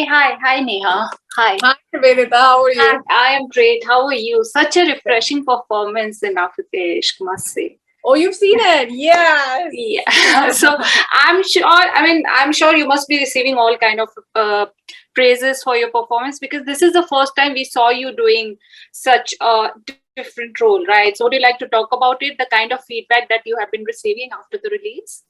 Hi, Neha. Hi. Hi, Vedita, how are Hi, you? I am great. How are you? Such a refreshing performance in Afitesh, must say. Oh, you've seen it? Yes. Yeah. So I'm sure. I mean, I'm sure you must be receiving all kind of praises for your performance because this is the first time we saw you doing such a different role, right? So would you like to talk about it? The kind of feedback that you have been receiving after the release?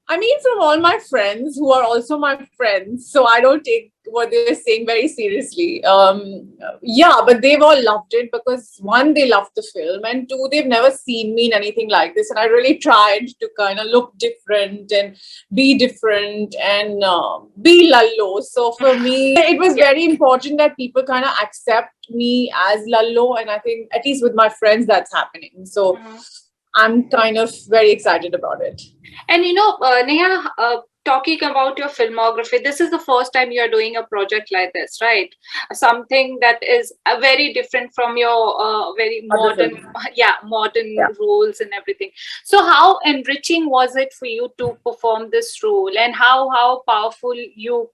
I mean, from all my friends who are also my friends, so I don't take what they're saying very seriously. Yeah, but they've all loved it because one, they loved the film, and two, they've never seen me in anything like this. And I really tried to kind of look different and be different and be Lallo. So for me, it was Yeah. very important that people kind of accept me as Lallo, and I think at least with my friends, that's happening. So Mhm. I'm kind of very excited about it. And Neha, talking about your filmography, this is the first time you are doing a project like this, right? Something that is very different from your very Other modern, film. yeah, modern Yeah. roles and everything. So, how enriching was it for you to perform this role, and how powerful you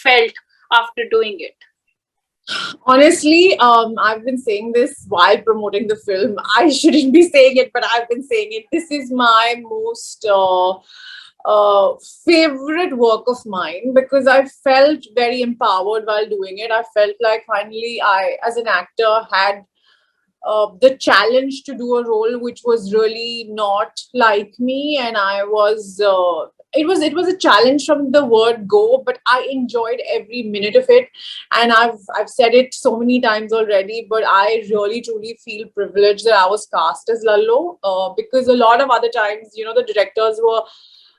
felt after doing it? Honestly, I've been saying this while promoting the film. I shouldn't be saying it, but I've been saying it. This is my most favorite work of mine because I felt very empowered while doing it. I felt like finally I, as an actor, had the challenge to do a role which was really not like me, and I was it was a challenge from the word go, but I enjoyed every minute of it. And I've said it so many times already, but I really truly feel privileged that I was cast as Lallo, because a lot of other times, the directors were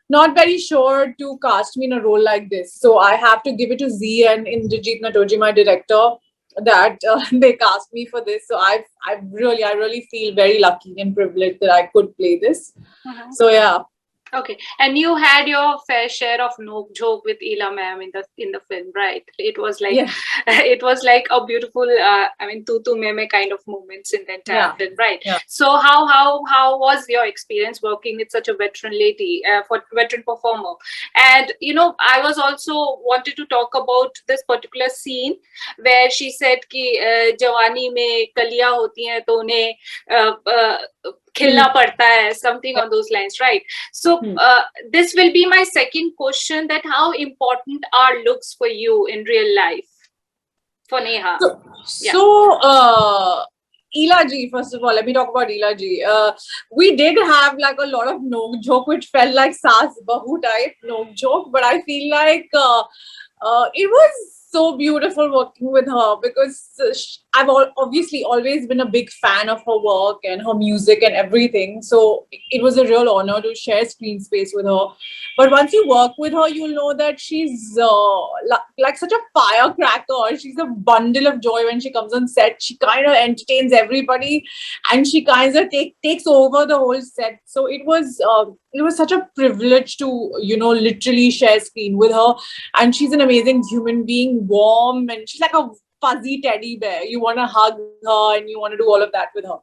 not very sure to cast me in a role like this. So I have to give it to Z and Indrajit Natoji, my director, that they cast me for this. So I really feel very lucky and privileged that I could play this. Mhm. So yeah, Okay, and you had your fair share of no joke with Ela ma'am in the film, right? It was like yeah, it was like a beautiful, I mean, tutu meme kind of moments in the entire yeah, film, right? yeah. So how was your experience working with such a veteran lady, for veteran performer? And I was also wanted to talk about this particular scene where she said कि जवानी में कलियां होती हैं तो उन्हें खिलना Kill. पड़ता है, something on those lines, right? So Hmm. this will be my second question: that how important are looks for you in real life, for Neha? So, Yeah. Ela ji, first of all, let me talk about Ela ji. We did have like a lot of no joke, which felt like Saas Bahu type no joke, but I feel like it was so beautiful working with her because obviously always been a big fan of her work and her music and everything. So it was a real honor to share screen space with her. But once you work with her, you'll know that she's like such a firecracker. She's a bundle of joy when she comes on set. She kind of entertains everybody, and she kind of takes over the whole set. So it was such a privilege to literally share screen with her. And she's an amazing human being, warm, and she's like a fuzzy teddy bear. You want to hug her and you want to do all of that with her.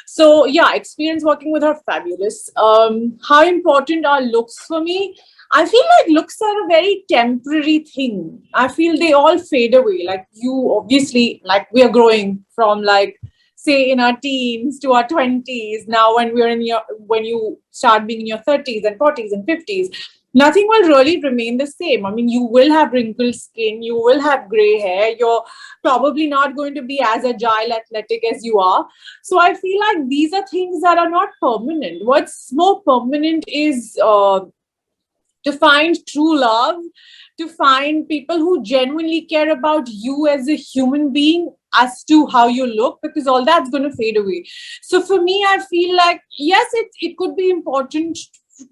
So yeah, experience working with her, fabulous. How important are looks for me? I feel like looks are a very temporary thing. I feel they all fade away. Like you obviously, like we are growing from like say in our teens to our 20s. Now when you start being in your 30s and 40s and 50s, nothing will really remain the same. I mean, you will have wrinkled skin, you will have gray hair, you're probably not going to be as agile, athletic as you are. So I feel like these are things that are not permanent. What's more permanent is to find true love, to find people who genuinely care about you as a human being as to how you look, because all that's going to fade away. So for me, I feel like, yes, it could be important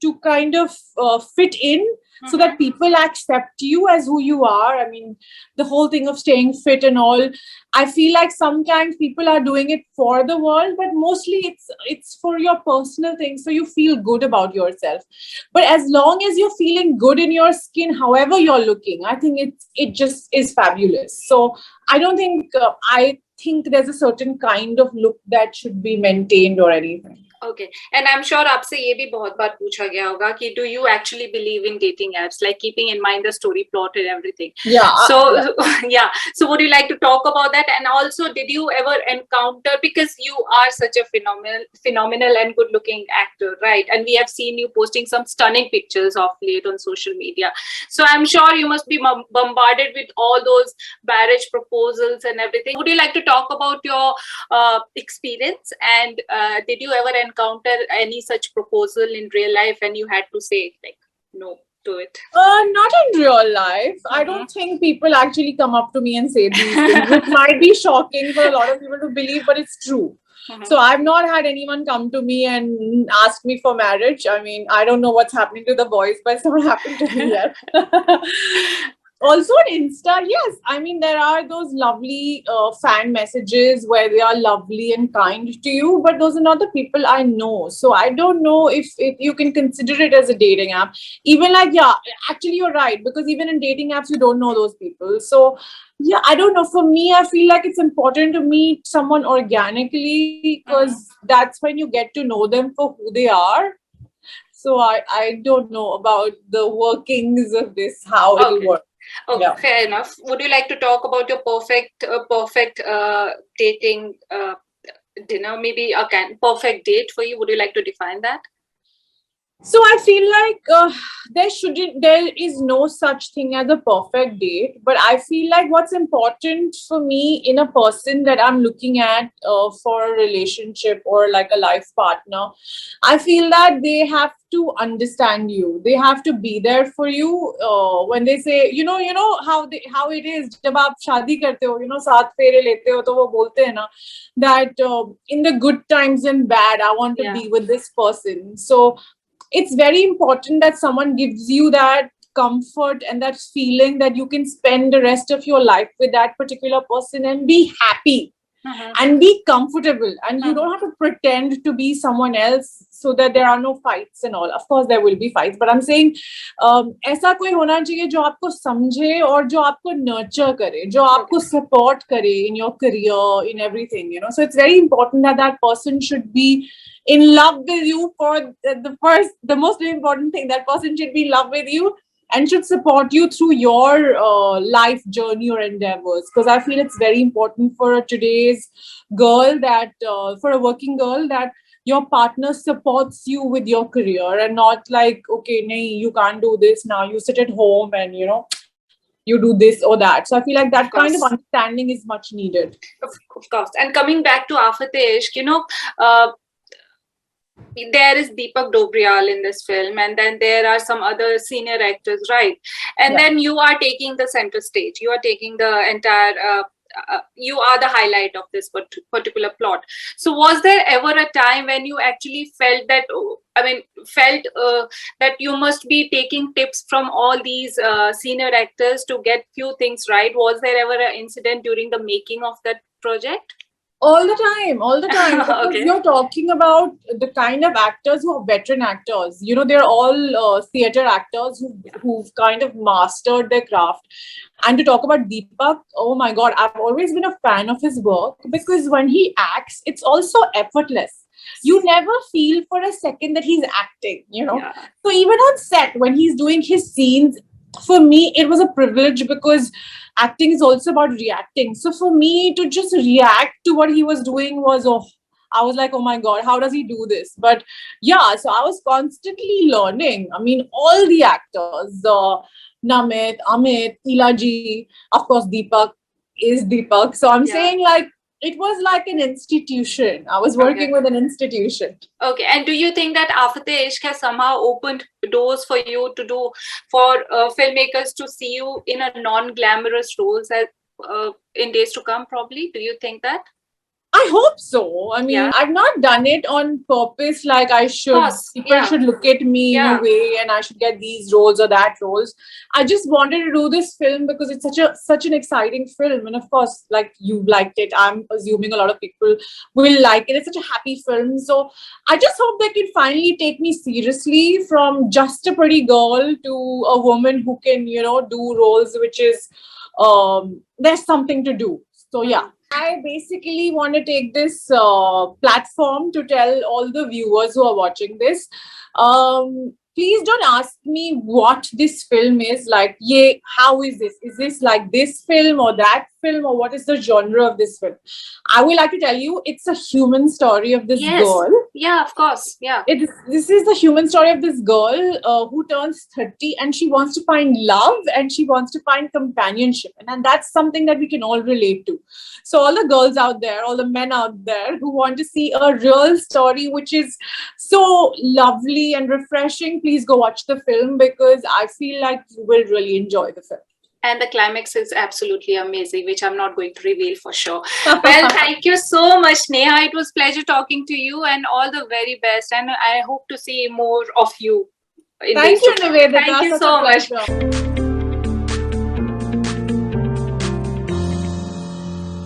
to kind of fit in so that Mhm. people accept you as who you are. I mean, the whole thing of staying fit and all, I feel like sometimes people are doing it for the world, but mostly it's for your personal thing, so you feel good about yourself. But as long as you're feeling good in your skin, however you're looking, I think it just is fabulous. So I don't think I think there's a certain kind of look that should be maintained or anything. Okay and I am sure आपसे ये भी बहुत बार पूछा गया होगा कि do you actually believe in dating apps like keeping in mind the story plot and everything Yeah, so yeah. yeah, so would you like to talk about that? And also, did you ever encounter, because you are such a phenomenal and good looking actor, right? And we have seen you posting some stunning pictures of late on social media, so I'm sure you must be bombarded with all those marriage proposals and everything. Would you like to talk about your experience, and did you ever encounter any such proposal in real life and you had to say like no to it? Not in real life. I Mm-hmm. don't think people actually come up to me and say these things, which might be shocking for a lot of people to believe, but it's true. Mm-hmm. So I've not had anyone come to me and ask me for marriage. I mean, I don't know what's happening to the boys, but it's not happened to me yet. Also on Insta, yes. I mean, there are those lovely fan messages where they are lovely and kind to you, but those are not the people I know. So I don't know if you can consider it as a dating app. Even like, yeah, actually, you're right, because even in dating apps, you don't know those people. So yeah, I don't know. For me, I feel like it's important to meet someone organically because Mm-hmm. that's when you get to know them for who they are. So I don't know about the workings of this, how it'll Okay. work. Okay, Yeah. fair enough. Would you like to talk about your perfect dating dinner? Maybe a perfect date for you. Would you like to define that? So I feel like there is no such thing as a perfect date, but I feel like what's important for me in a person that I'm looking at for a relationship or like a life partner, I feel that they have to understand you. They have to be there for you. When they say, how it is. जब आप शादी करते हो, साथ फेरे लेते हो, तो वो बोलते हैं ना that in the good times and bad, I want to Yeah. be with this person. So it's very important that someone gives you that comfort and that feeling that you can spend the rest of your life with that particular person and be happy Mm-hmm. and be comfortable, and you Mm-hmm. don't have to pretend to be someone else so that there are no fights and all. Of course there will be fights, but I'm saying ऐसा कोई होना चाहिए जो आपको समझे और जो आपको nurture करे, जो आपको support करे in your career, in everything, so it's very important that that person should be in love with you. For the most important thing, that person should be in love with you and should support you through your life journey or endeavors, because I feel it's very important for today's girl that for a working girl, that your partner supports you with your career and not like, okay, nahi, you can't do this now, you sit at home and you do this or that. So I feel like that Of kind of course. understanding is much needed. Of course. And coming back to Afatish, uh, there is Deepak Dobriyal in this film, and then there are some other senior actors, right? And Yeah. then you are taking the center stage. You are taking the entire. You are the highlight of this particular plot. So, was there ever a time when you actually felt that? Felt that you must be taking tips from all these senior actors to get few things right? Was there ever an incident during the making of that project? All the time, because Okay. you're talking about the kind of actors who are veteran actors. They're all theater actors who've kind of mastered their craft. And to talk about Deepak, oh my God, I've always been a fan of his work because when he acts, it's also effortless. You never feel for a second that he's acting. Yeah. So even on set, when he's doing his scenes, for me, it was a privilege because acting is also about reacting. So for me to just react to what he was doing was, I was like, oh my God, how does he do this? But yeah, so I was constantly learning. I mean, all the actors, Namit, Amit, Ilaji, of course, Deepak is Deepak. So I'm Yeah. saying like, it was like an institution. I was working with an institution. Okay, and do you think that After Ishq has somehow opened doors for you to do, for filmmakers to see you in a non-glamorous roles in days to come? Probably. Do you think that? I hope so. I mean, Yeah. I've not done it on purpose. Like I Of should, course. people Yeah. should look at me in a Yeah. way, and I should get these roles or that roles. I just wanted to do this film because it's such an exciting film, and of course, like you liked it. I'm assuming a lot of people will like it. It's such a happy film, so I just hope they can finally take me seriously from just a pretty girl to a woman who can, do roles which is there's something to do. So yeah. I basically want to take this platform to tell all the viewers who are watching this. Please don't ask me what this film is like. Yeah, how is this? Is this like this film or that film, or what is the genre of this film? I would like to tell you it's a human story of this Yes. girl. Yeah, of course. Yeah. This is the human story of this girl who turns 30 and she wants to find love and she wants to find companionship, and that's something that we can all relate to. So all the girls out there, all the men out there who want to see a real story which is so lovely and refreshing, please go watch the film, because I feel like you will really enjoy the film. And the climax is absolutely amazing, which I'm not going to reveal for sure. Well, thank you so much, Neha. It was pleasure talking to you, and all the very best. And I hope to see more of you in Thank days you, to come. Nivedita. Thank you Such a so much. pleasure.